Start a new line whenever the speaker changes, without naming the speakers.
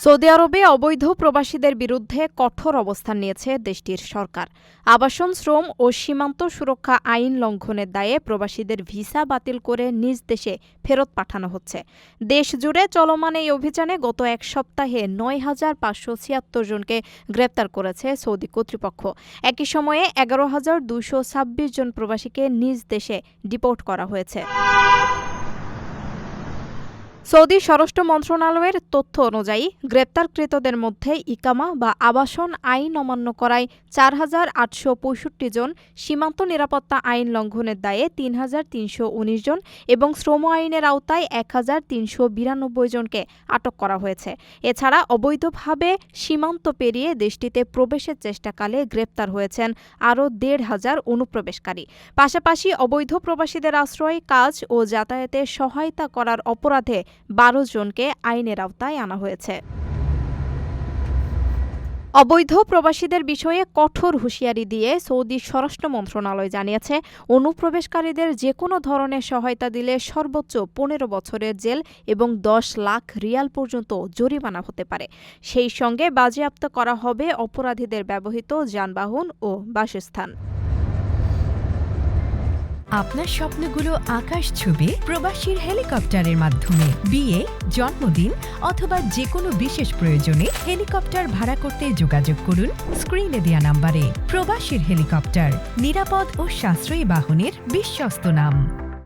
Saudi আরবে অবৈধ প্রবাসীদের বিরুদ্ধে কঠোর অবস্থান নিয়েছে দেশটির সরকার। আবাসন, শ্রম ও সীমান্ত সুরক্ষা আইন লঙ্ঘনের দায়ে প্রবাসীদের ভিসা বাতিল করে নিজ দেশে ফেরত পাঠানো হচ্ছে। দেশজুড়ে চলমান এই অভিযানে গত এক সপ্তাহে ৯,৫৭৬ জনকে গ্রেপ্তার করেছে সৌদি কর্তৃপক্ষ। একই সময়ে ১১,২২৬ জন প্রবাসীকে নিজ দেশে ডিপোর্ট করা হয়েছে। সৌদি স্বরাষ্ট্র মন্ত্রণালয়ের তথ্য অনুযায়ী গ্রেপ্তারকৃতদের মধ্যে ইকামা বা আবাসন আইন অমান্য করায় ৪,৮৬৫ জন, সীমান্ত নিরাপত্তা আইন লঙ্ঘনের দায়ে ৩,৩১৯ জন এবং শ্রম আইনের আওতায় ১,৩৯২ জনকে আটক করা হয়েছে। এছাড়া অবৈধভাবে সীমান্ত পেরিয়ে দেশটিতে প্রবেশের চেষ্টাকালে গ্রেপ্তার হয়েছেন আরও ১,৫০০ অনুপ্রবেশকারী। পাশাপাশি অবৈধ প্রবাসীদের আশ্রয়, কাজ ও যাতায়াতে সহায়তা করার অপরাধে ১২ জনকে আইনের আওতায় আনা হয়েছে। অবৈধ প্রবাসীদের বিষয়ে কঠোর হুঁশিয়ারি দিয়ে সৌদি স্বরাষ্ট্র মন্ত্রণালয় জানিয়েছে, অনুপ্রবেশকারীদের যেকোনো ধরনের সহায়তা দিলে সর্বোচ্চ ১৫ বছরের জেল এবং ১০ লাখ রিয়াল পর্যন্ত জরিমানা হতে পারে। সেই সঙ্গে বাজেয়াপ্ত করা হবে অপরাধীদের ব্যবহৃত যানবাহন ও বাসস্থান।
আপনার স্বপ্নগুলো আকাশ ছুবে প্রবাসীর হেলিকপ্টারের মাধ্যমে। বিয়ে, জন্মদিন অথবা যে কোনো বিশেষ প্রয়োজনে হেলিকপ্টার ভাড়া করতে যোগাযোগ করুন স্ক্রিনে দেয়া নাম্বারে। প্রবাসীর হেলিকপ্টার, নিরাপদ ও সাশ্রয়ী বাহনের বিশ্বস্ত নাম।